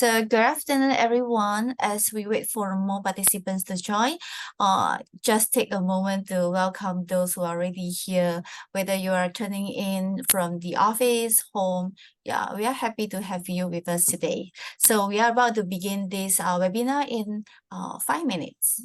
So good afternoon, everyone. As we wait for more participants to join, just take a moment to welcome those who are already here, whether you are turning in from the office, home. Yeah, we are happy to have you with us today. So we are about to begin this webinar in 5 minutes.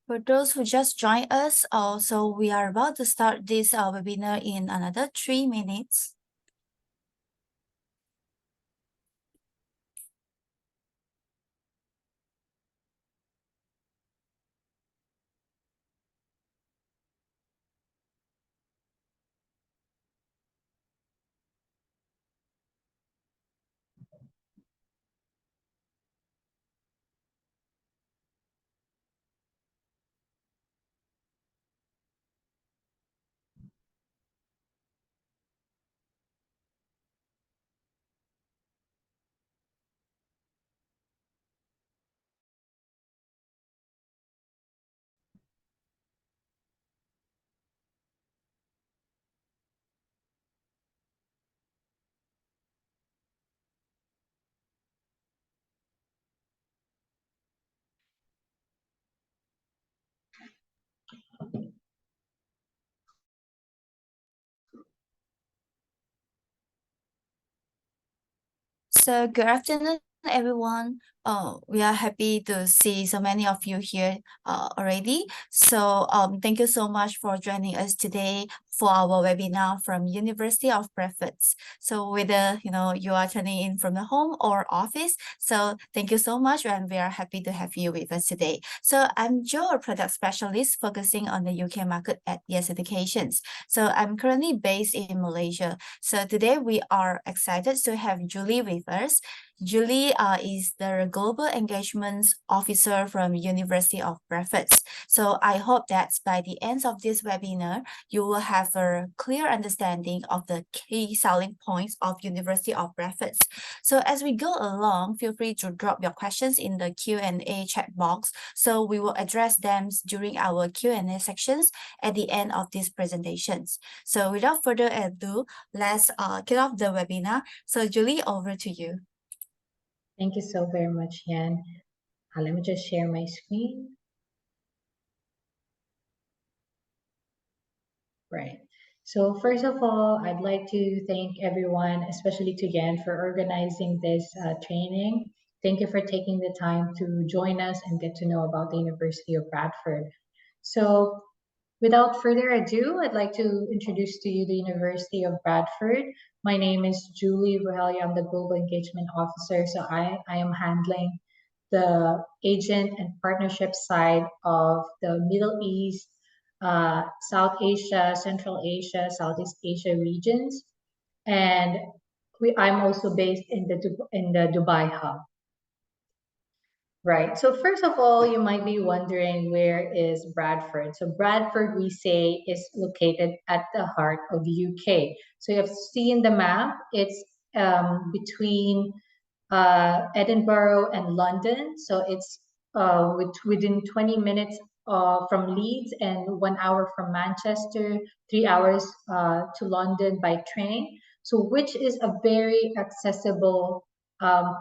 For those who just joined us, so we are about to start this webinar in another 3 minutes. So good afternoon, everyone. We are happy to see so many of you here already. So thank you so much for joining us today for our webinar from University of Bradford. So whether you are turning in from the home or office, so thank you so much, and we are happy to have you with us today. So I'm Jo, a product specialist focusing on the UK market at Yes Educations. So I'm currently based in Malaysia. So today we are excited to have Julie with us. Julie is the Global Engagements Officer from University of Bradford. So I hope that by the end of this webinar, you will have a clear understanding of the key selling points of University of Bradford. So as we go along, feel free to drop your questions in the Q&A chat box. So we will address them during our Q&A sections at the end of these presentations. So without further ado, let's kick off the webinar. So Julie, over to you. Thank you so very much, Yan. Let me just share my screen. Right. So first of all, I'd like to thank everyone, especially to Yan, for organizing this training. Thank you for taking the time to join us and get to know about the University of Bradford. So without further ado, I'd like to introduce to you the University of Bradford. My name is Julie Rogelio. I'm the Global Engagement Officer. So I am handling the agent and partnership side of the Middle East, South Asia, Central Asia, Southeast Asia regions. And I'm also based in the Dubai hub. Right. So first of all, you might be wondering, where is Bradford? So Bradford, we say, is located at the heart of UK. So you have seen the map. It's between Edinburgh and London. So it's within 20 minutes from Leeds and 1 hour from Manchester, 3 hours to London by train. So which is a very accessible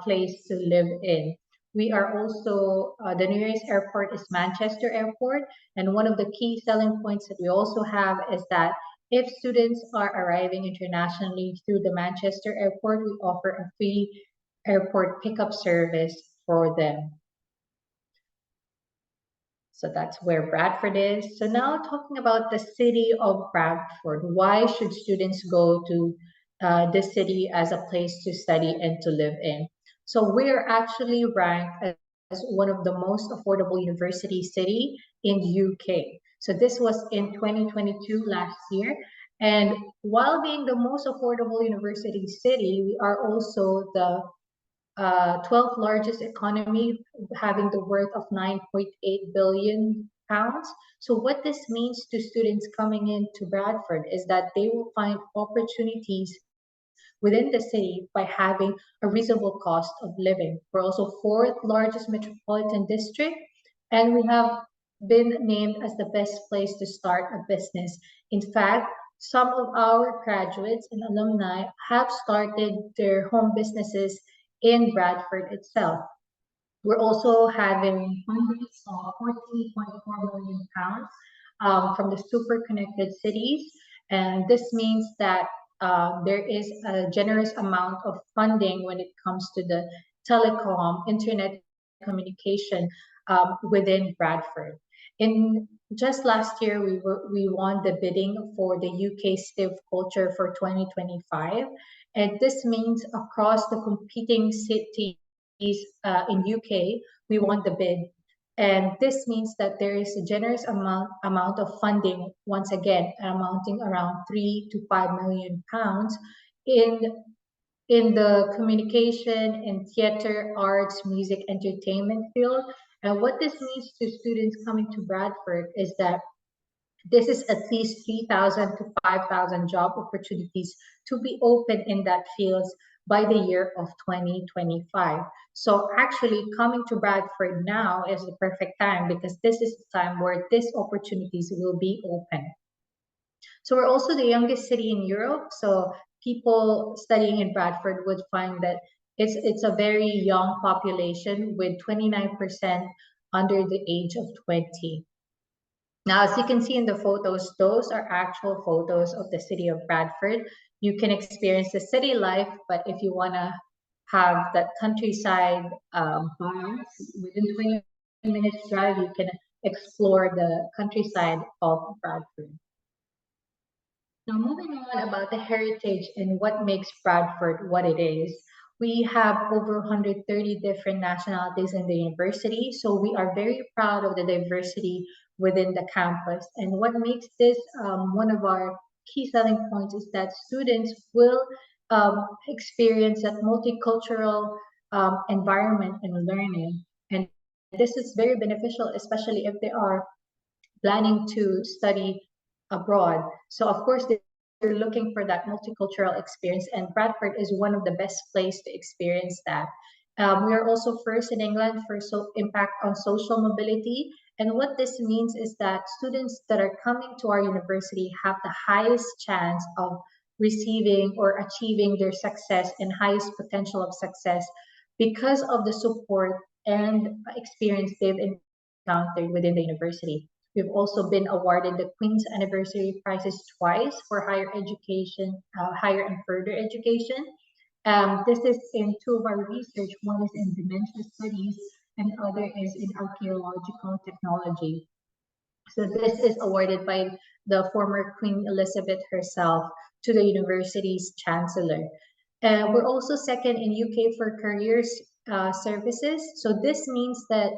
place to live in. We are also, the nearest airport is Manchester Airport. And one of the key selling points that we also have is that if students are arriving internationally through the Manchester Airport, we offer a free airport pickup service for them. So that's where Bradford is. So now talking about the city of Bradford, why should students go to this city as a place to study and to live in? So we're actually ranked as one of the most affordable university city in UK. So this was in 2022 last year. And while being the most affordable university city, we are also the 12th largest economy, having the worth of 9.8 billion pounds. So what this means to students coming into Bradford is that they will find opportunities within the city by having a reasonable cost of living. We're also fourth largest metropolitan district, and we have been named as the best place to start a business. In fact, some of our graduates and alumni have started their home businesses in Bradford itself. We're also having fundraised £14.4 million from the super connected cities. And this means that there is a generous amount of funding when it comes to the telecom, internet communication within Bradford. In just last year, we won the bidding for the UK Stive Culture for 2025, and this means across the competing cities in UK, we won the bid. And this means that there is a generous amount of funding, once again, amounting around £3 to £5 million in in the communication and theater, arts, music, entertainment field. And what this means to students coming to Bradford is that this is at least 3,000 to 5,000 job opportunities to be open in that fields by the year of 2025. So actually coming to Bradford now is the perfect time because this is the time where these opportunities will be open. So we're also the youngest city in Europe. So people studying in Bradford would find that it's a very young population with 29% under the age of 20. Now, as you can see in the photos, those are actual photos of the city of Bradford. You can experience the city life, but if you want to have that countryside vibes within 20 minutes drive, you can explore the countryside of Bradford. Now, moving on about the heritage and what makes Bradford what it is, we have over 130 different nationalities in the university. So we are very proud of the diversity within the campus. And what makes this one of our key selling points is that students will experience that multicultural environment and learning. And this is very beneficial, especially if they are planning to study abroad. So of course they're looking for that multicultural experience, and Bradford is one of the best place to experience that. We are also first in England for impact on social mobility. And what this means is that students that are coming to our university have the highest chance of receiving or achieving their success and highest potential of success because of the support and experience they've encountered within the university. We've also been awarded the Queen's Anniversary Prizes twice for higher education, higher and further education. This is in two of our research. One is in dementia studies, and other is in archaeological technology. So this is awarded by the former Queen Elizabeth herself to the university's chancellor. We're also second in UK for careers services. So this means that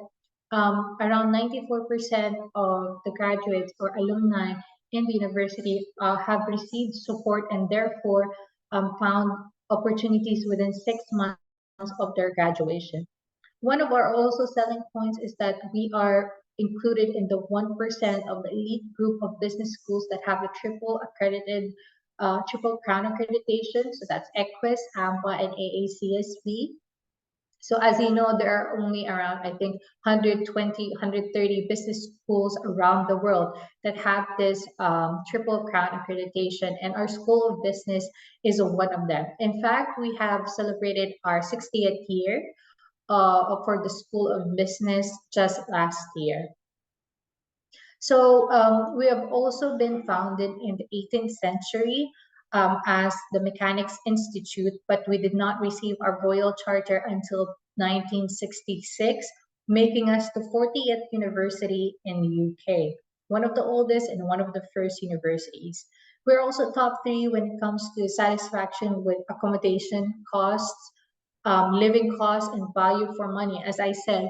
around 94% of the graduates or alumni in the university have received support and therefore found opportunities within 6 months of their graduation. One of our also selling points is that we are included in the 1% of the elite group of business schools that have a triple crown accreditation. So that's EQUIS, AMPA, and AACSB. So as you know, there are only around, I think, 120, 130 business schools around the world that have this triple crown accreditation, and our School of Business is one of them. In fact, we have celebrated our 60th year for the School of Business just last year. So we have also been founded in the 18th century as the Mechanics Institute, but we did not receive our royal charter until 1966, making us the 40th university in the UK, one of the oldest and one of the first universities. We're also top three when it comes to satisfaction with accommodation costs, living costs, and value for money. As I said,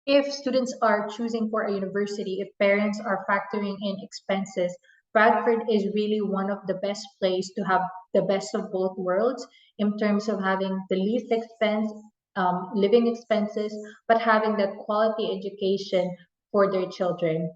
if students are choosing for a university, if parents are factoring in expenses, Bradford is really one of the best place to have the best of both worlds in terms of having the least expense, living expenses, but having that quality education for their children.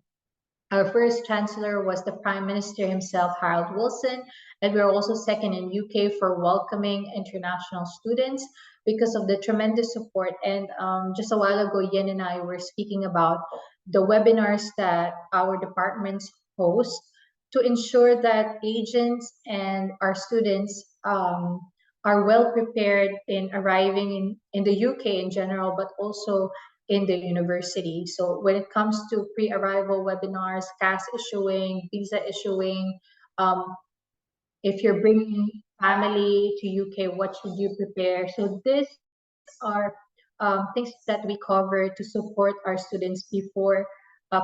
Our first chancellor was the Prime Minister himself, Harold Wilson, and we're also second in UK for welcoming international students because of the tremendous support. And just a while ago, Yen and I were speaking about the webinars that our departments host to ensure that agents and our students are well prepared in arriving in the UK in general, but also in the university. So when it comes to pre-arrival webinars, CAS issuing, visa issuing, um, if you're bringing family to UK, what should you prepare? So these are things that we cover to support our students before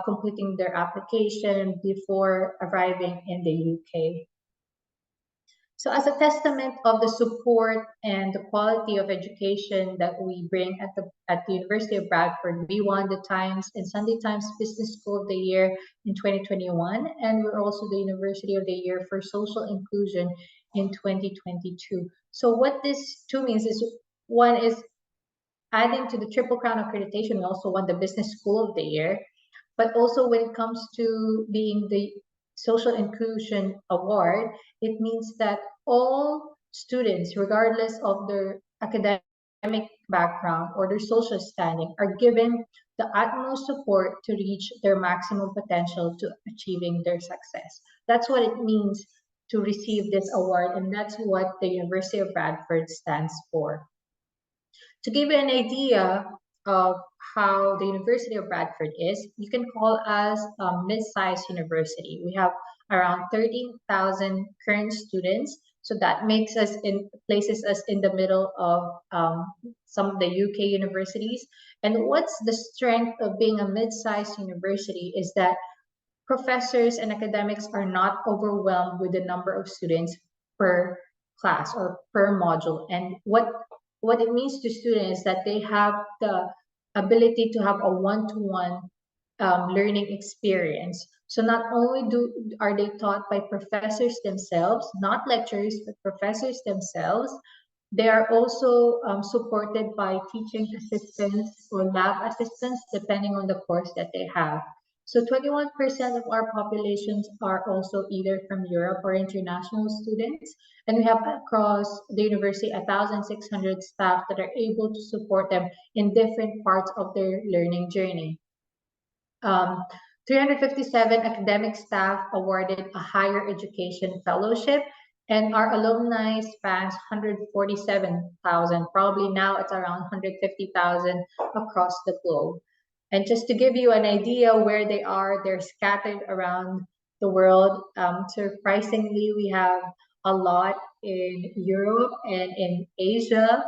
completing their application, before arriving in the UK. So, as a testament of the support and the quality of education that we bring at the University of Bradford, we won the Times and Sunday Times Business School of the Year in 2021, and we're also the University of the Year for Social Inclusion in 2022. So, what this two means is one is adding to the Triple Crown accreditation, we also won the Business School of the Year. But also when it comes to being the Social Inclusion Award, it means that all students, regardless of their academic background or their social standing, are given the utmost support to reach their maximum potential to achieving their success. That's what it means to receive this award, and that's what the University of Bradford stands for. To give you an idea of how the University of Bradford is, you can call us a mid-sized university. We have around 13,000 current students, so that makes us in places us in the middle of some of the UK universities. And what's the strength of being a mid-sized university is that professors and academics are not overwhelmed with the number of students per class or per module. And what it means to students is that they have the ability to have a one-to-one learning experience. So not only are they taught by professors themselves, not lecturers, but professors themselves, they are also supported by teaching assistants or lab assistants, depending on the course that they have. So 21% of our populations are also either from Europe or international students. And we have across the university 1,600 staff that are able to support them in different parts of their learning journey. Um, 357 academic staff awarded a higher education fellowship, and our alumni spans 147,000. Probably now it's around 150,000 across the globe. And just to give you an idea where they are, they're scattered around the world. Surprisingly, we have a lot in Europe and in Asia.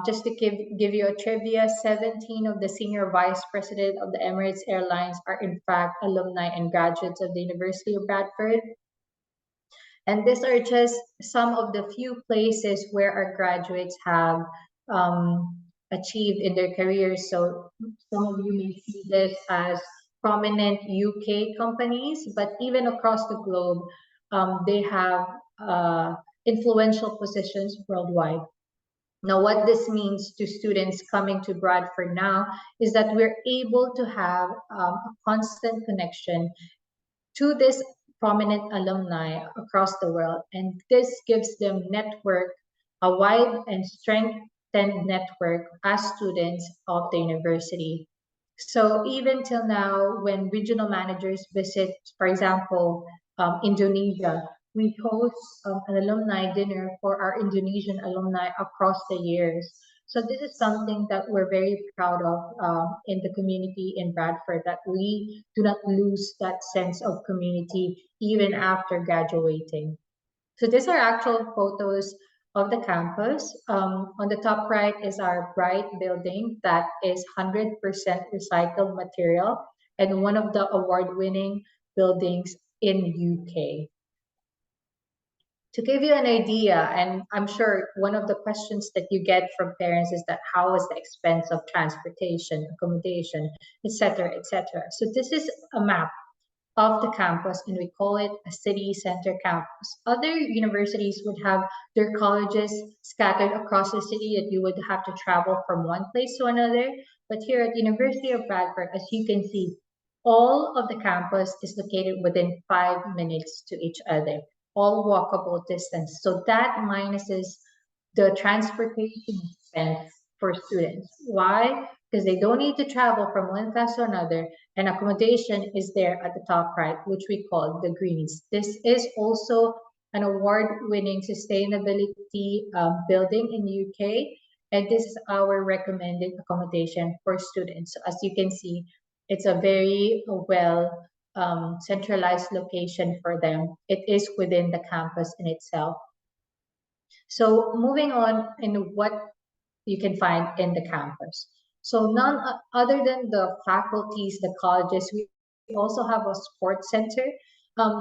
Just to give you a trivia, 17 of the senior vice president of the Emirates Airlines are in fact alumni and graduates of the University of Bradford. And these are just some of the few places where our graduates have achieved in their careers. So some of you may see this as prominent UK companies, but even across the globe, they have influential positions worldwide. Now, what this means to students coming to Bradford now is that we're able to have a constant connection to this prominent alumni across the world. And this gives them network, a wide and strengthened network as students of the university. So even till now, when regional managers visit, for example, Indonesia, we host an alumni dinner for our Indonesian alumni across the years. So this is something that we're very proud of in the community in Bradford, that we do not lose that sense of community even after graduating. So these are actual photos of the campus. On the top right is our bright building that is 100% recycled material and one of the award-winning buildings in UK. To give you an idea, and I'm sure one of the questions that you get from parents is that how is the expense of transportation, accommodation, etc., etc. So this is a map of the campus, and we call it a city center campus. Other universities would have their colleges scattered across the city that you would have to travel from one place to another. But here at University of Bradford, as you can see, all of the campus is located within 5 minutes to each other, all walkable distance. So that minuses the transportation expense for students. Why? Because they don't need to travel from one class to another, and accommodation is there at the top right, which we call the greens. This is also an award-winning sustainability building in the UK, and this is our recommended accommodation for students. So as you can see, it's a very well centralized location for them. It is within the campus in itself. So moving on in what you can find in the campus. So none other than the faculties, the colleges, we also have a sports center.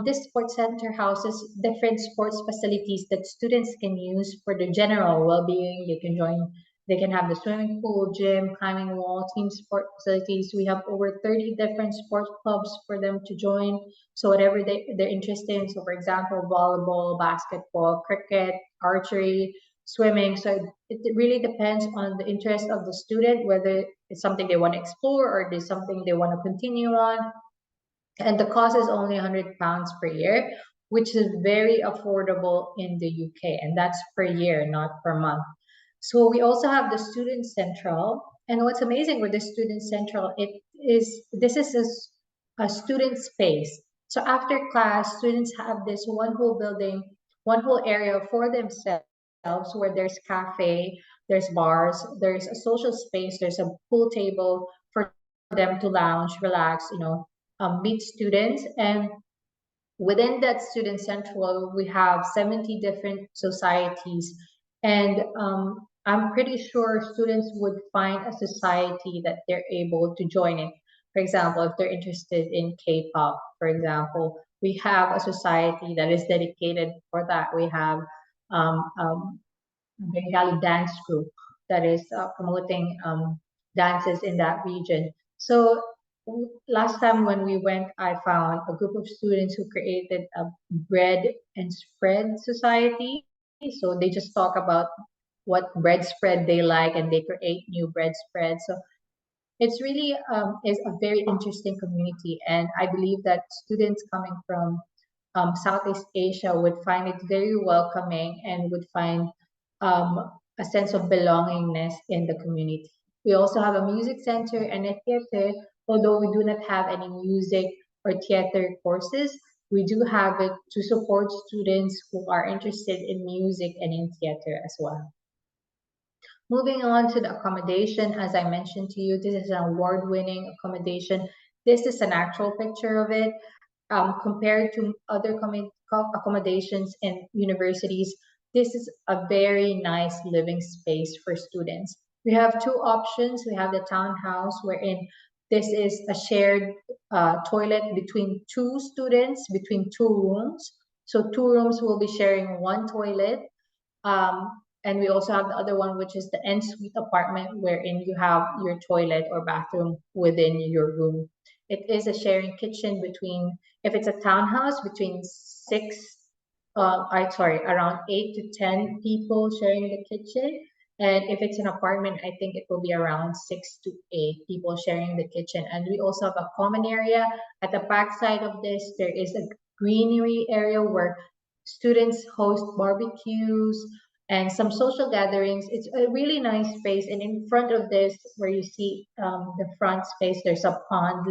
This sports center houses different sports facilities that students can use for the general well-being. They can join, they can have the swimming pool, gym, climbing wall, team sport facilities. We have over 30 different sports clubs for them to join. So whatever they're interested in. So for example, volleyball, basketball, cricket, archery, swimming. So it really depends on the interest of the student, whether it's something they want to explore or there's something they want to continue on. And the cost is only £100 per year, which is very affordable in the UK. And that's per year, not per month. So we also have the Student Central. And what's amazing with the Student Central, this is a student space. So after class, students have this one whole building, one whole area for themselves where there's cafe, there's bars, there's a social space, there's a pool table for them to lounge, relax, meet students. And within that student central, we have 70 different societies. And I'm pretty sure students would find a society that they're able to join in. For example, if they're interested in K-pop, for example, we have a society that is dedicated for that. We have Bengali dance group that is promoting dances in that region. So last time when we went, I found a group of students who created a bread and spread society. So they just talk about what bread spread they like and they create new bread spreads. So it's really is a very interesting community, and I believe that students coming from Southeast Asia would find it very welcoming and would find a sense of belongingness in the community. We also have a music center and a theater, although we do not have any music or theater courses. We do have it to support students who are interested in music and in theater as well. Moving on to the accommodation, as I mentioned to you, this is an award-winning accommodation. This is an actual picture of it. Compared to other accommodations in universities, this is a very nice living space for students. We have two options. We have the townhouse, wherein this is a shared toilet between two students, between two rooms. So two rooms will be sharing one toilet. And we also have the other one, which is the en-suite apartment, wherein you have your toilet or bathroom within your room. It is a sharing kitchen between, if it's a townhouse, between around 8 to 10 people sharing the kitchen. And if it's an apartment, I think it will be around 6 to 8 people sharing the kitchen. And we also have a common area. At the back side of this, there is a greenery area where students host barbecues and some social gatherings. It's a really nice space. And in front of this, where you see the front space, there's a pond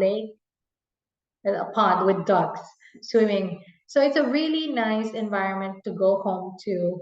with ducks swimming. So it's a really nice environment to go home to.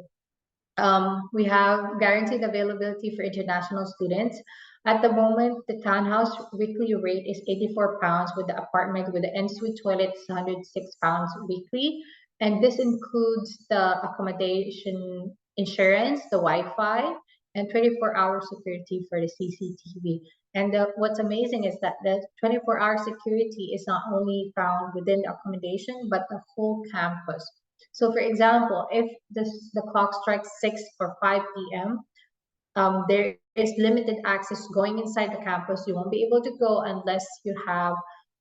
We have guaranteed availability for international students. At the moment, the townhouse weekly rate is £84, with the apartment with the ensuite toilet is £106 weekly. And this includes the accommodation insurance, the Wi-Fi, and 24-hour security for the CCTV. And what's amazing is that the 24-hour security is not only found within the accommodation, but the whole campus. So, for example, if the clock strikes 6 or 5 p.m., there is limited access going inside the campus. You won't be able to go unless you have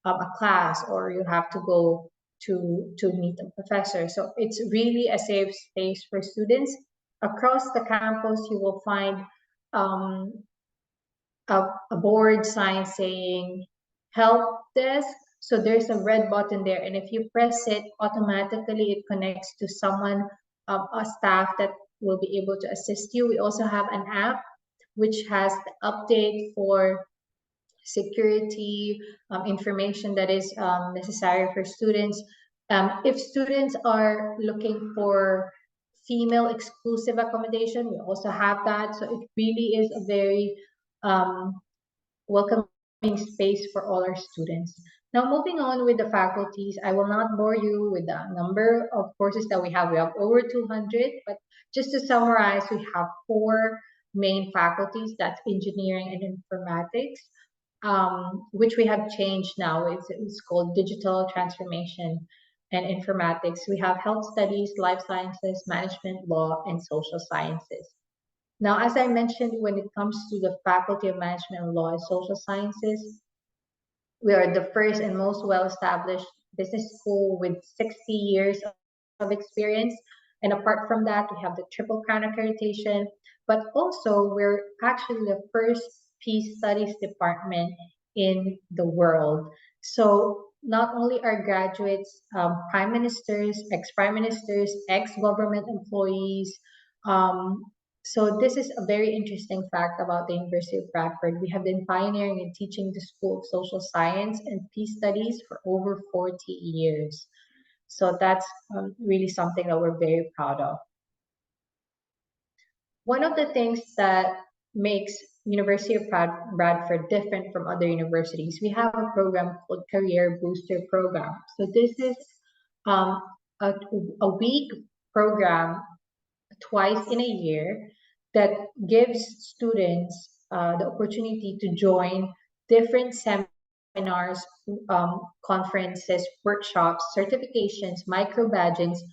a class or you have to go to meet a professor. So it's really a safe space for students. Across the campus, you will find um, a board sign saying help desk. So there's a red button there, and if you press it, automatically it connects to someone, a staff that will be able to assist you. We also have an app which has the update for security information that is necessary for students. If students are looking for female exclusive accommodation, we also have that. So it really is a very um, welcoming space for all our students. Now, moving on with the faculties, I will not bore you with the number of courses that we have. We have over 200, but just to summarize, we have four main faculties. That's engineering and informatics, which we have changed now. It's called digital transformation and informatics. We have health studies, life sciences, management, law, and social sciences. Now, as I mentioned, when it comes to the Faculty of Management and Law and Social Sciences, we are the first and most well-established business school with 60 years of experience. And apart from that, we have the Triple Crown accreditation, but also we're actually the first peace studies department in the world. So not only are graduates prime ministers, ex-prime ministers, ex-government employees, um, so this is a very interesting fact about the University of Bradford. We have been pioneering and teaching the School of Social Science and Peace Studies for over 40 years. So that's really something that we're very proud of. One of the things that makes University of Bradford different from other universities, we have a program called Career Booster Program. So this is um, a, a week program twice in a year that gives students the opportunity to join different seminars, conferences, workshops, certifications, micro badges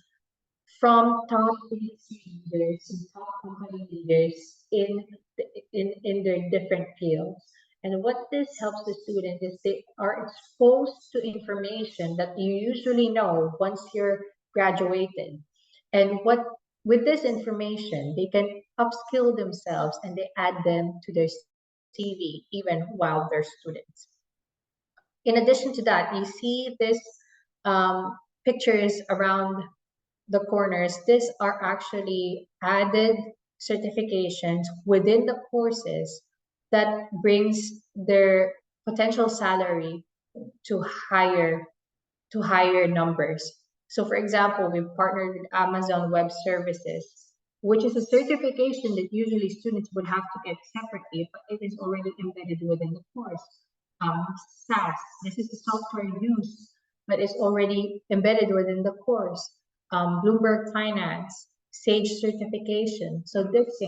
from top industry leaders and top company leaders in their different fields. And what this helps the student is they are exposed to information that you usually know once you're graduated. And what with this information, they can upskill themselves and they add them to their CV even while they're students. In addition to that, you see this pictures around the corners. These are actually added certifications within the courses that brings their potential salary to higher numbers. So for example, we've partnered with Amazon Web Services, which is a certification that usually students would have to get separately, but it is already embedded within the course. SAS, this is the software used, but it's already embedded within the course. Bloomberg Finance, Sage certification. So this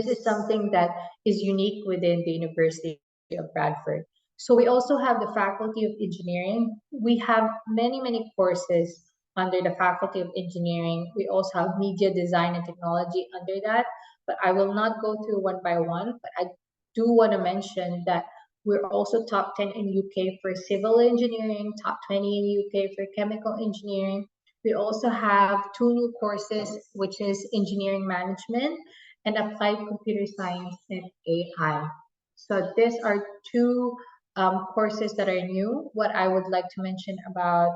is something that is unique within the University of Bradford. So we also have the Faculty of Engineering. We have many courses under the Faculty of Engineering. We also have Media Design and Technology under that, but I will not go through one by one, but I do want to mention that we're also top 10 in UK for civil engineering, top 20 in UK for chemical engineering. We also have two new courses, which is engineering management and applied computer science and AI. So these are two courses that are new. What I would like to mention about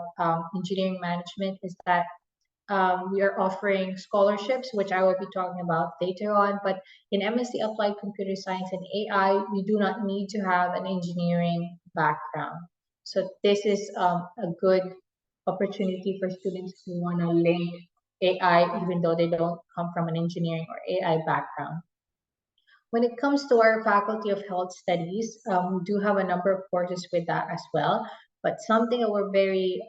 engineering management is that we are offering scholarships, which I will be talking about later on. But in MSc Applied Computer Science and AI, we do not need to have an engineering background. So this is a good opportunity for students who want to link AI, even though they don't come from an engineering or AI background. When it comes to our Faculty of Health Studies, we do have a number of courses with that as well. But something that we're very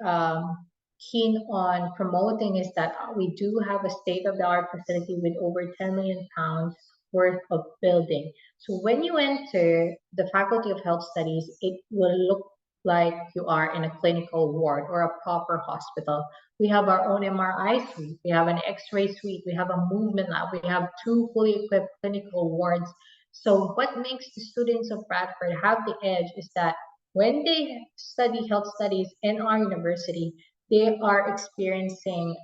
keen on promoting is that we do have a state-of-the-art facility with over 10 million pounds worth of building. So when you enter the Faculty of Health Studies, it will look like you are in a clinical ward or a proper hospital. We have our own MRI suite, we have an X-ray suite, we have a movement lab, we have two fully equipped clinical wards. So what makes the students of Bradford have the edge is that when they study health studies in our university, they are experiencing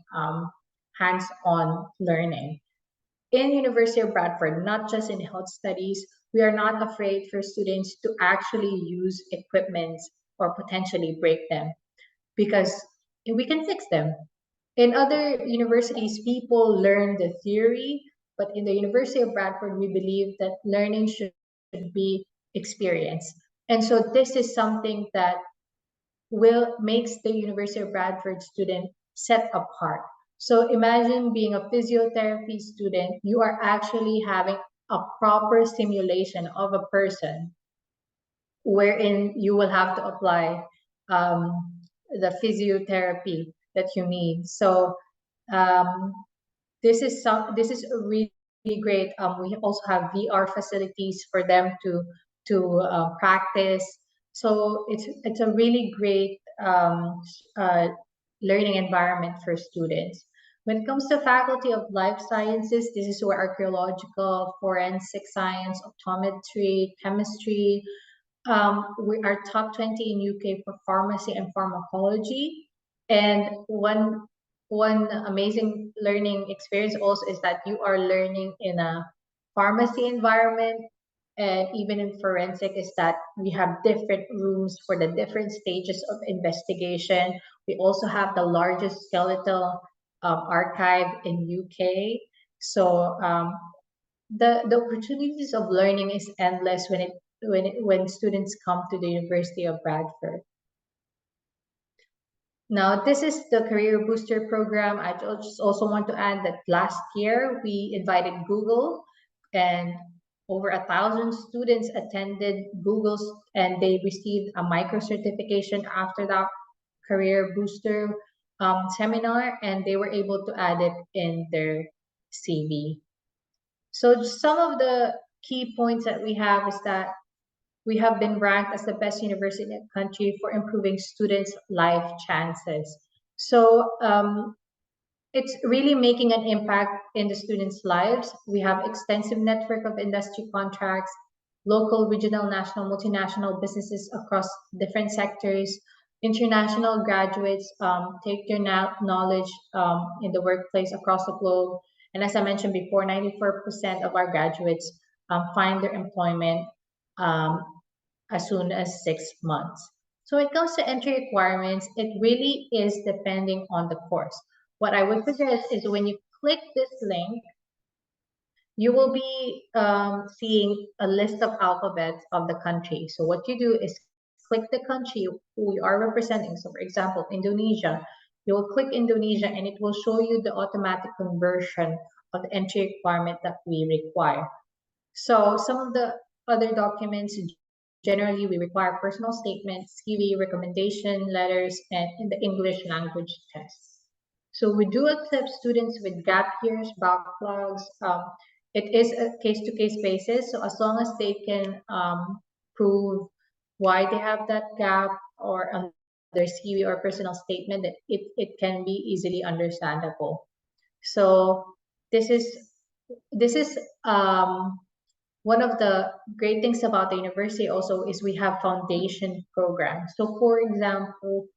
hands-on learning. In University of Bradford, not just in health studies, we are not afraid for students to actually use equipment or potentially break them because we can fix them. In other universities, people learn the theory, but in the University of Bradford, we believe that learning should be experienced. And so this is something that will makes the University of Bradford student set apart. So imagine being a physiotherapy student, you are actually having a proper simulation of a person wherein you will have to apply the physiotherapy that you need. So um, this is a really great. We also have VR facilities for them to practice. So it's a really great learning environment for students. When it comes to Faculty of Life Sciences, this is where archaeological, forensic science, optometry, chemistry, we are top 20 in UK for pharmacy and pharmacology. And one amazing learning experience also is that you are learning in a pharmacy environment, and even in forensic is that we have different rooms for the different stages of investigation. We also have the largest skeletal archive in UK. So the opportunities of learning is endless when students come to the University of Bradford. Now, this is the Career Booster program. I just also want to add that last year we invited Google, and over 1,000 students attended Google's, and they received a micro certification after that Career Booster seminar, and they were able to add it in their CV. So some of the key points that we have is that we have been ranked as the best university in the country for improving students' life chances. So it's really making an impact in the students' lives. We have extensive network of industry contracts, local, regional, national, multinational businesses across different sectors. International graduates take their knowledge in the workplace across the globe. And as I mentioned before, 94% of our graduates find their employment um, as soon as 6 months. So when it comes to entry requirements, it really is depending on the course. What I would suggest is when you click this link, you will be seeing a list of alphabets of the country. So what you do is click the country who you are representing. So for example, Indonesia, you will click Indonesia and it will show you the automatic conversion of the entry requirement that we require. So some of the other documents, generally we require personal statements, CV, recommendation letters, and in the English language tests. So we do accept students with gap years, backlogs. It is a case-to-case basis. So as long as they can prove why they have that gap or on their CV or personal statement, that it can be easily understandable. So this is this is one of the great things about the university also is we have foundation programs. So for example,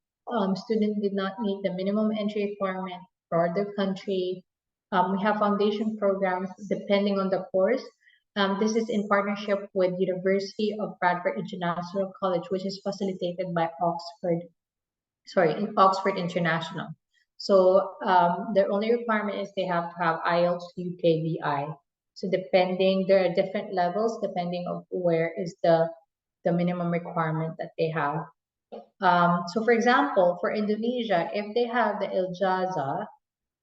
students did not meet the minimum entry requirement for their country. We have foundation programs depending on the course. This is in partnership with University of Bradford International College, which is facilitated by Oxford International. So their only requirement is they have to have IELTS UKVI. So depending, there are different levels depending of where is the minimum requirement that they have. So for example, for Indonesia, if they have the Iljazah,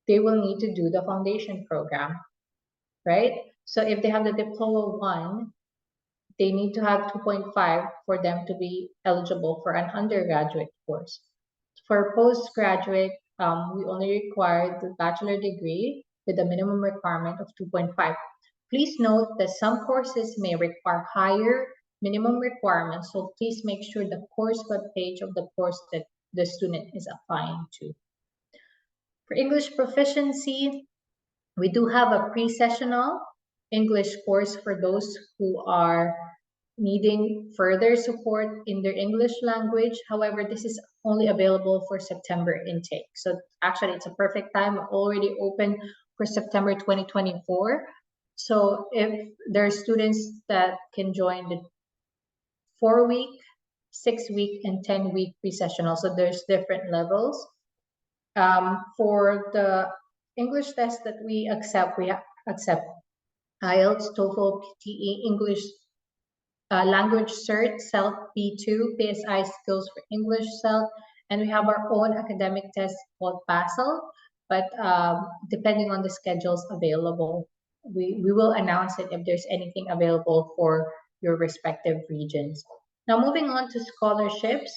they will need to do the foundation program, right? So if they have the Diploma 1, they need to have 2.5 for them to be eligible for an undergraduate course. For postgraduate, we only require the bachelor degree with a minimum requirement of 2.5. Please note that some courses may require higher minimum requirements, so please make sure the course webpage of the course that the student is applying to. For English proficiency, we do have a pre-sessional English course for those who are needing further support in their English language. However, this is only available for September intake. So actually, it's a perfect time. We're already open for September 2024. So if there are students that can join the 4-week, 6-week, and 10-week pre-sessional, so there's different levels. For the English test that we accept IELTS, TOEFL, PTE, English language cert, CELT B2, PSI skills for English CELT, and we have our own academic test called PASL, but depending on the schedules available, we will announce it if there's anything available for your respective regions. Now moving on to scholarships,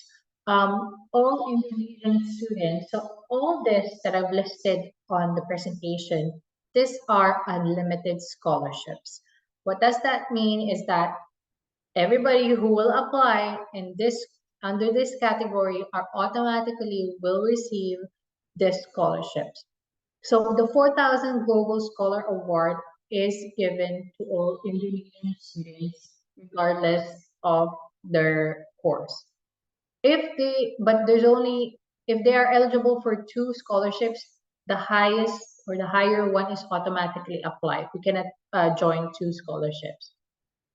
all Indonesian students, so all this that I've listed on the presentation, these are unlimited scholarships. What does that mean is that everybody who will apply in this under this category are automatically will receive this scholarships. So the 4,000 Global Scholar Award is given to all Indonesian students regardless of their course. But there's only if they are eligible for 2 scholarships, the highest or the higher one is automatically applied. We cannot join 2 scholarships.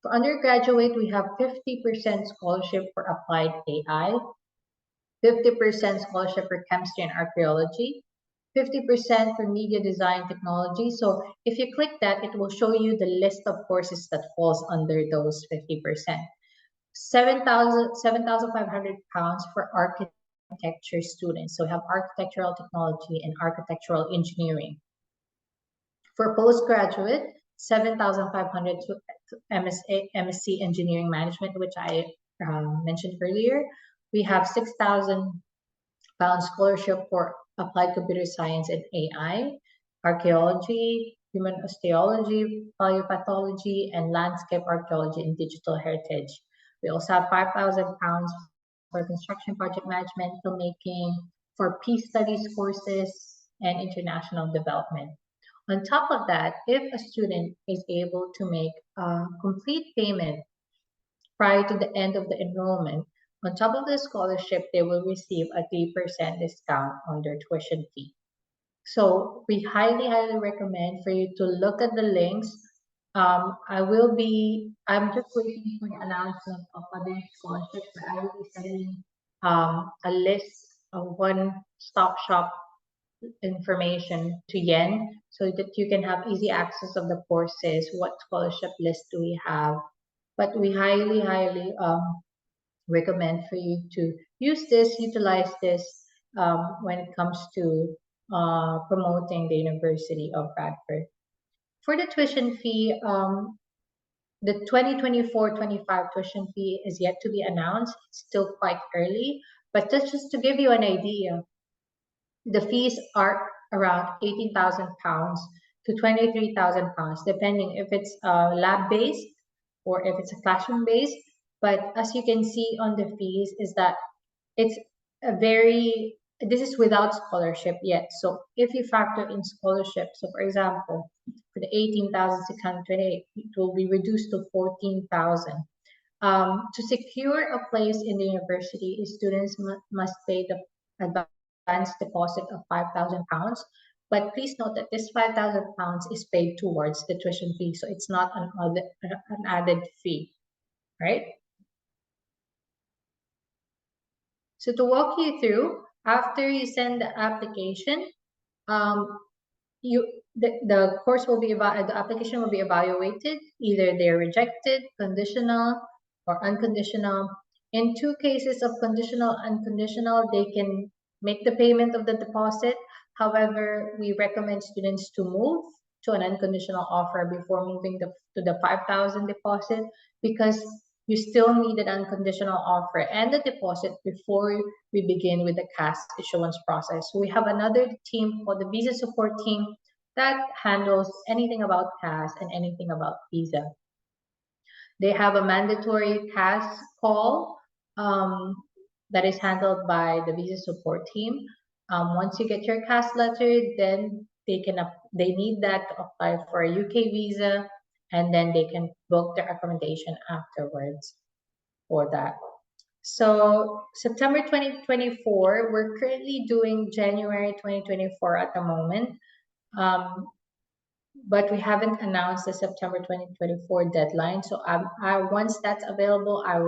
For undergraduate, we have 50% scholarship for applied AI, 50% scholarship for chemistry and archaeology, 50% for media design technology. So if you click that, it will show you the list of courses that falls under those 50%. 7,500 pounds for architecture students. So we have architectural technology and architectural engineering. For postgraduate, 7,500 to MSc Engineering Management, which I mentioned earlier. We have 6,000 pound scholarship for applied computer science and AI, archaeology, human osteology, paleopathology, and landscape archaeology and digital heritage. We also have 5,000 pounds for construction project management, filmmaking, for peace studies courses, and international development. On top of that, if a student is able to make a complete payment prior to the end of the enrollment, on top of the scholarship, they will receive a 3% discount on their tuition fee. So we highly, highly recommend for you to look at the links. I'm just waiting for the announcement of other scholarships, but I will be sending a list of one-stop shop information to Yen so that you can have easy access of the courses, what scholarship list do we have. But we highly, highly recommend for you to utilize this when it comes to promoting the University of Bradford. For the tuition fee, the 2024-25 tuition fee is yet to be announced. It's still quite early, but just to give you an idea, the fees are around 18,000 pounds to 23,000 pounds, depending if it's lab based or if it's a classroom based. But as you can see on the fees, is that it's this is without scholarship yet. So if you factor in scholarship, so for example, for the 18,628, it will be reduced to 14,000. To secure a place in the university, students must pay the advance deposit of 5,000 pounds, But please note that this £5,000 is paid towards the tuition fee, so it's not an added fee, right? So to walk you through, after you send the application, um, the course will be the application will be evaluated. Either they're rejected, conditional, or unconditional. In two cases of conditional, unconditional, they can make the payment of the deposit. However, we recommend students to move to an unconditional offer before moving to the 5,000 deposit, because you still need an unconditional offer and the deposit before we begin with the CAS issuance process. So we have another team called the visa support team that handles anything about CAS and anything about visa. They have a mandatory CAS call that is handled by the visa support team. Once you get your CAS letter, then they need that to apply for a UK visa, and then they can book their accommodation afterwards for that. So September 2024, we're currently doing January 2024 at the moment. But we haven't announced the September 2024 deadline. So once that's available, I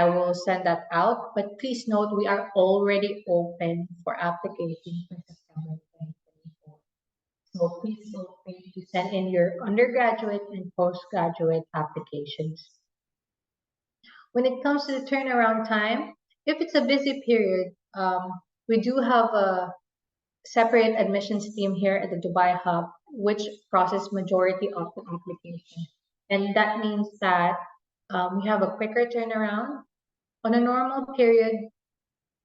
will send that out. But please note, we are already open for application for September 2024. So please feel free to send in your undergraduate and postgraduate applications. When it comes to the turnaround time, if it's a busy period, we do have a separate admissions team here at the Dubai Hub, which process majority of the application. And that means that we have a quicker turnaround. On a normal period,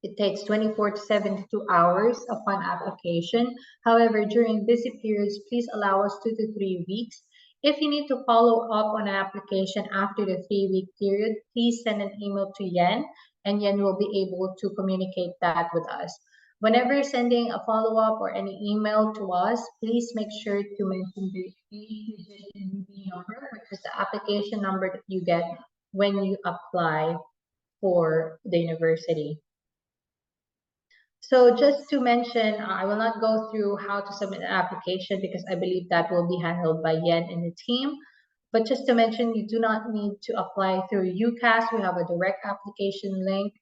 it takes 24 to 72 hours upon application. However, during busy periods, please allow us 2 to 3 weeks. If you need to follow up on an application after the 3-week period, please send an email to Yen, and Yen will be able to communicate that with us. Whenever sending a follow-up or any email to us, please make sure to mention the 8-digit NUB number, which is the application number that you get when you apply for the university. So just to mention, I will not go through how to submit an application because I believe that will be handled by Yen and the team. But just to mention, you do not need to apply through UCAS. We have a direct application link.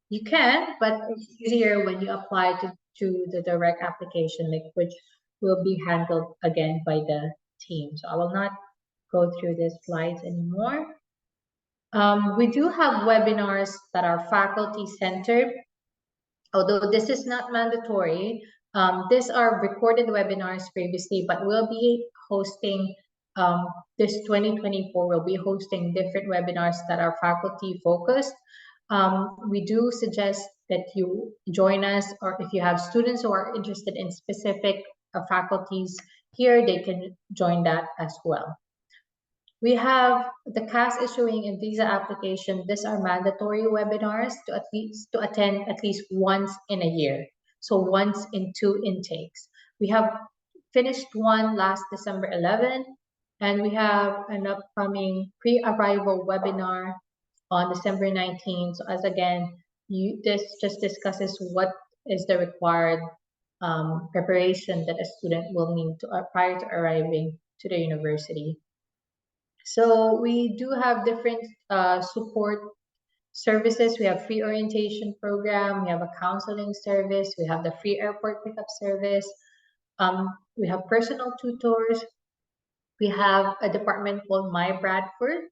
You can, but it's easier when you apply to the direct application link, which will be handled again by the team. So I will not go through these slides anymore. We do have webinars that are faculty centered. Although this is not mandatory, these are recorded webinars previously, but we'll be hosting this 2024, we'll be hosting different webinars that are faculty focused. We do suggest that you join us, or if you have students who are interested in specific faculties here, they can join that as well. We have the CAS issuing and visa application. These are mandatory webinars to attend at least once in a year. So once in 2 intakes. We have finished one last December 11, and we have an upcoming pre-arrival webinar on December 19. So as again, this just discusses what is the required preparation that a student will need prior to arriving to the university. So we do have different support services. We have free orientation program. We have a counseling service. We have the free airport pickup service. We have personal tutors. We have a department called My Bradford.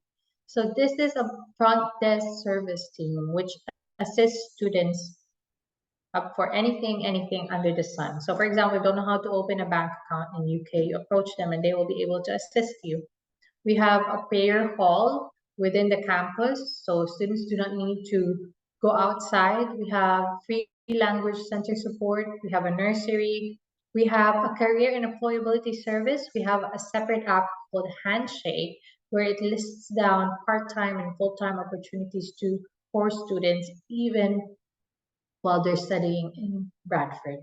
So this is a front desk service team which assists students for anything under the sun. So for example, if you don't know how to open a bank account in UK, you approach them and they will be able to assist you. We have a prayer hall within the campus, so students do not need to go outside. We have free language center support. We have a nursery. We have a career and employability service. We have a separate app called Handshake, where it lists down part-time and full-time opportunities for students, even while they're studying in Bradford.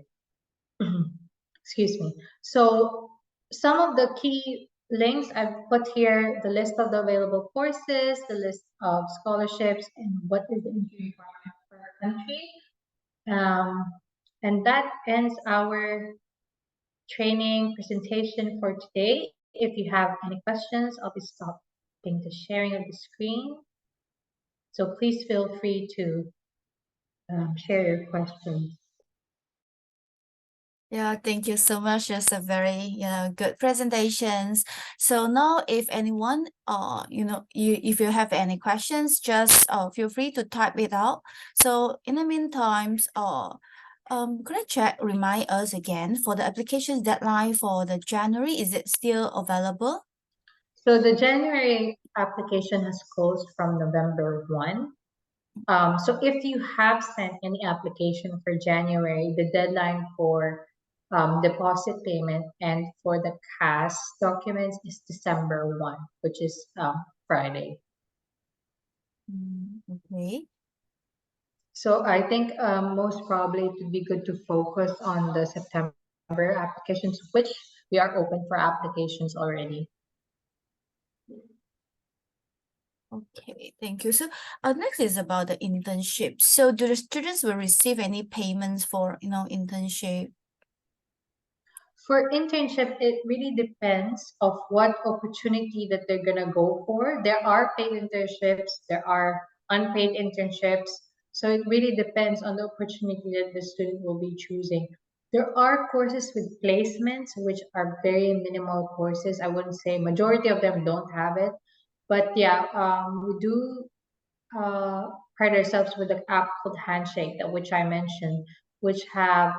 Excuse me. So some of the key links I've put here, the list of the available courses, the list of scholarships, and what is the entry requirement per country. And that ends our training presentation for today. If you have any questions, I'll be stopping the sharing of the screen. So please feel free to share your questions. Yeah, thank you so much. That's a very, good presentations. So now if anyone, if you have any questions, just feel free to type it out. So in the meantime, could I remind us again for the application deadline for the January, is it still available? So the January application has closed from November 1. So if you have sent any application for January, the deadline for deposit payment and for the CAS documents is December 1, which is Friday. Okay. So I think most probably it would be good to focus on the September applications, which we are open for applications already. Okay, thank you. So, next is about the internship. So, do the students will receive any payments for, internship? For internship, it really depends of what opportunity that they're gonna go for. There are paid internships, there are unpaid internships. So it really depends on the opportunity that the student will be choosing. There are courses with placements, which are very minimal courses. I wouldn't say majority of them don't have it, but yeah, we do uh, pride ourselves with the app called Handshake, that which I mentioned, which have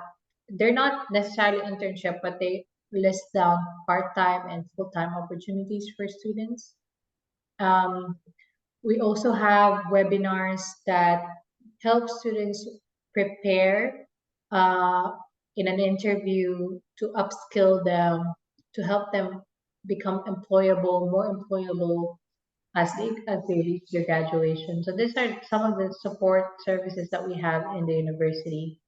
they're not necessarily internship, but they list down part-time and full-time opportunities for students. Um, we also have webinars that help students prepare uh, in an interview to upskill them, to help them become employable, more employable as they reach their graduation. So these are some of the support services that we have in the university.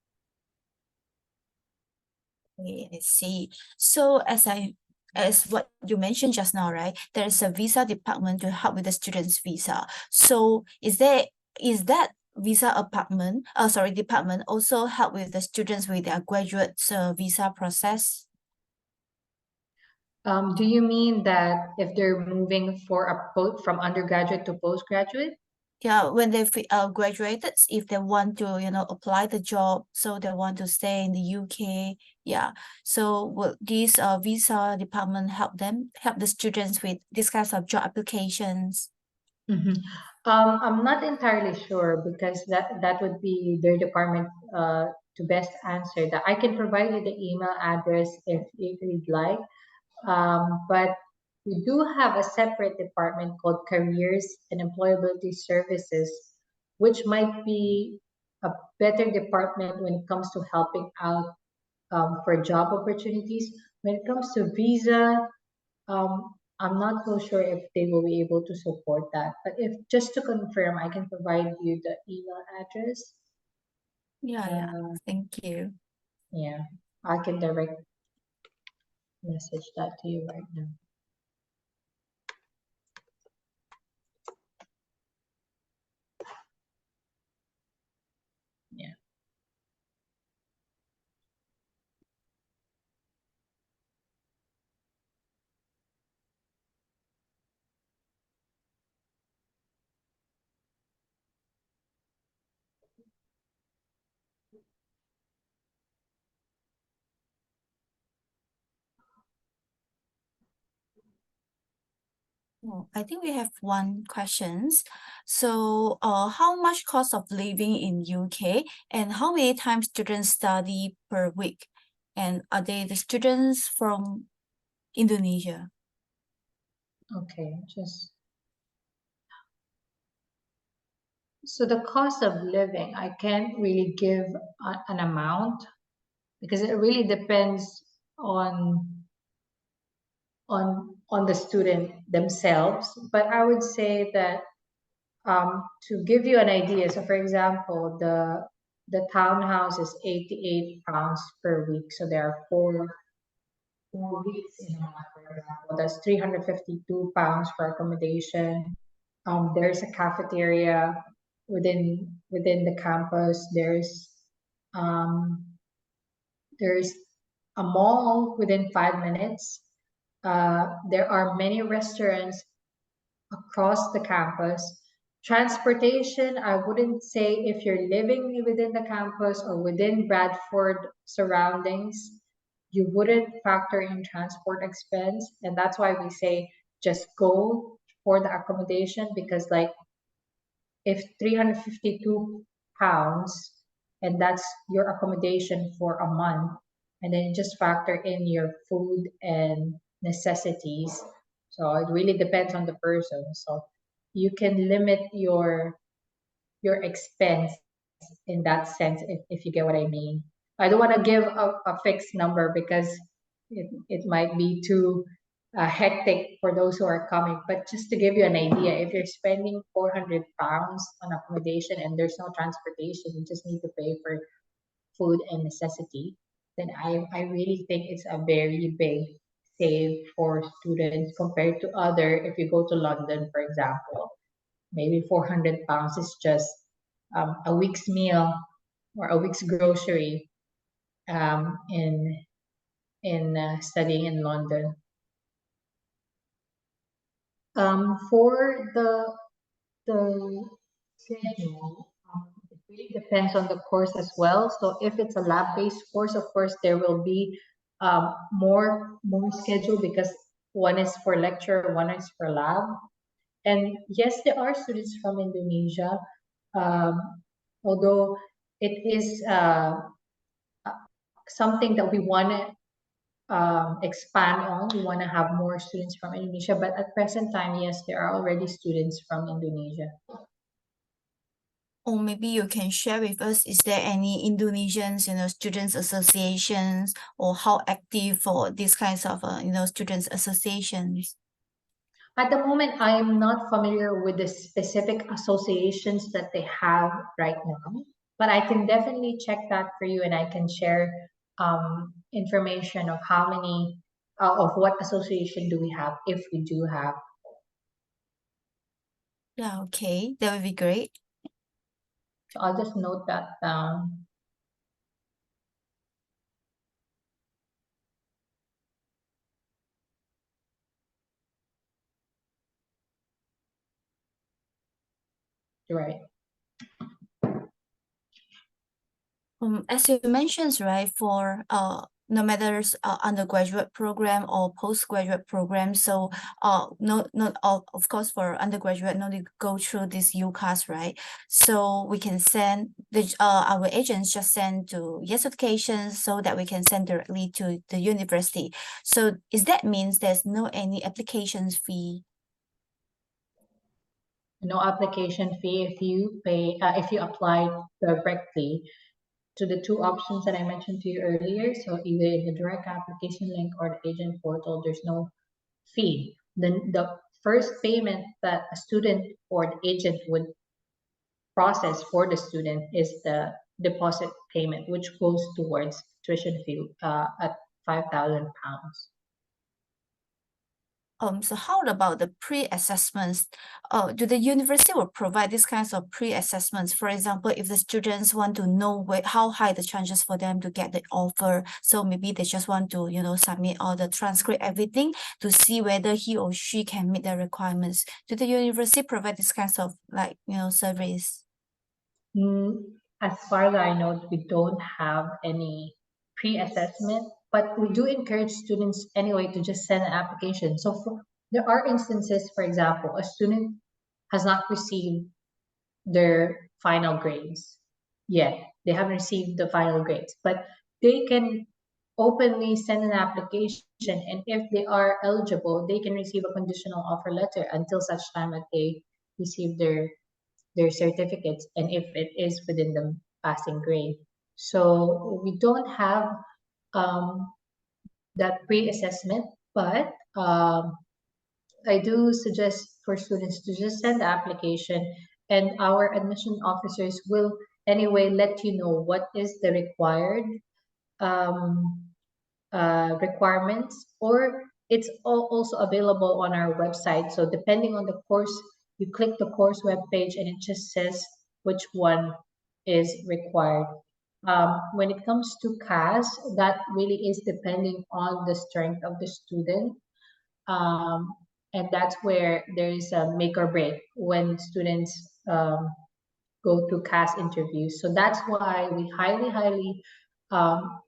Okay, I see. So, as what you mentioned just now, right? There is a visa department to help with the student's visa. So, is that visa department also help with the students with their graduate visa process? Do you mean that if they're moving for from undergraduate to postgraduate? Yeah, when they graduated, if they want to, apply the job, so they want to stay in the UK. Yeah. So will this visa department help the students with these kinds of job applications? Mhm. I'm not entirely sure because that would be their department to best answer that. I can provide you the email address if you'd like. But we do have a separate department called Careers and Employability Services, which might be a better department when it comes to helping out for job opportunities. When it comes to visa, I'm not so sure if they will be able to support that. But if just to confirm, I can provide you the email address. Yeah, yeah. Uh, Thank you. yeah, I can direct message that to you right now. Yeah. Oh, I think we have one questions. So, how much cost of living in UK and how many times students study per week? And are they the students from Indonesia? Okay. Just so the cost of living, I can't really give an amount because it really depends on on the student themselves. But I would say that to give you an idea, so for example, the townhouse is £88 per week. So there are four weeks in a month, for example. That's £352 for accommodation. There's a cafeteria within the campus. Um, there's a mall within 5 minutes. There are many restaurants across the campus. Transportation, I wouldn't say if you're living within the campus or within Bradford surroundings, you wouldn't factor in transport expense. And that's why we say just go for the accommodation because, like, if 352 pounds and that's your accommodation for a month, and then just factor in your food and necessities. So it really depends on the person. So you can limit your expense in that sense if you get what I mean. I don't want to give a fixed number because it might be too hectic for those who are coming. But just to give you an idea, if you're spending 400 pounds on accommodation and there's no transportation, you just need to pay for food and necessity, then I really think it's a very big save for students compared to other. If you go to London, for example, maybe 400 pounds is just a week's meal or a week's grocery in studying in London. For the schedule, it really depends on the course as well. So if it's a lab-based course, of course, there will be more schedule because one is for lecture, one is for lab. And yes, there are students from Indonesia, um, although it is something that we want to expand on. We want to have more students from Indonesia, but at present time, yes, there are already students from Indonesia. Or maybe you can share with us, is there any Indonesians, students associations, or how active for these kinds of, students associations? At the moment, I am not familiar with the specific associations that they have right now, but I can definitely check that for you and I can share information of how many, of what association do we have if we do have. Yeah, okay, that would be great. So I'll just note that down. Right. As you mentioned, right, for no matter undergraduate program or postgraduate program, so not all, of course, for undergraduate, no need to go through this UCAS, right? So we can send our agents just send to Yes Education so that we can send directly to the university. So is that means there's no any applications fee? No application fee if you pay, if you apply directly to the two options that I mentioned to you earlier. So either in the direct application link or the agent portal, there's no fee. Then the first payment that a student or the agent would process for the student is the deposit payment, which goes towards tuition fee at £5,000. So how about the pre-assessments? Do the university will provide these kinds of pre-assessments? For example, if the students want to know how high the chances for them to get the offer, so maybe they just want to, submit all the transcript, everything to see whether he or she can meet the requirements. Do the university provide these kinds of surveys? As far as I know, we don't have any pre-assessment, but we do encourage students anyway to just send an application. So there are instances, for example, a student has not received their final grades yet. They haven't received the final grades, but they can openly send an application, and if they are eligible, they can receive a conditional offer letter until such time that they receive their certificates and if it is within the passing grade. So we don't have um, that pre-assessment, but I do suggest for students to just send the application and our admission officers will anyway let you know what is the required um, requirements, or it's also available on our website. So depending on the course, you click the course web page and it just says which one is required. When it comes to CAS, that really is depending on the strength of the student. Um, and that's where there is a make or break when students go through CAS interviews. So that's why we highly um,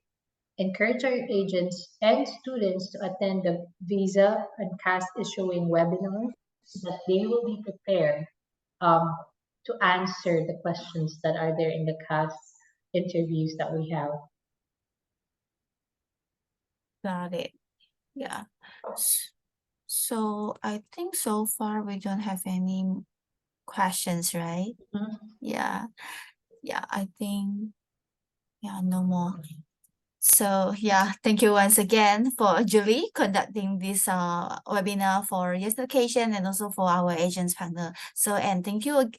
encourage our agents and students to attend the visa and CAS issuing webinars so that they will be prepared um, to answer the questions that are there in the CAS interviews that we have. Got it. Yeah. S- So I think so far we don't have any questions, right? Mhm. Yeah. Yeah, I think, yeah, no more. So yeah, thank you once again for Julie conducting this webinar for Yes Education and also for our agents partner. So and thank you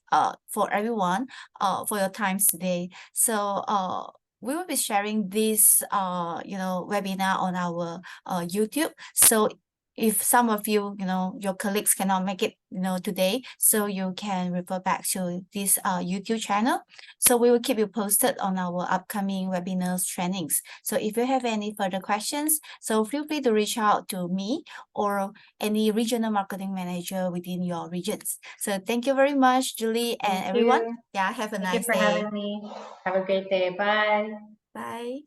for everyone for your time today. So we will be sharing this webinar on our YouTube. So if some of you, your colleagues cannot make it, today, so you can refer back to this YouTube channel. So we will keep you posted on our upcoming webinars trainings. So if you have any further questions, so feel free to reach out to me or any regional marketing manager within your regions. So thank you very much, Julie and Thank everyone. you. Yeah, have a Thank you nice for day. having me. Have a great day. Bye. Bye.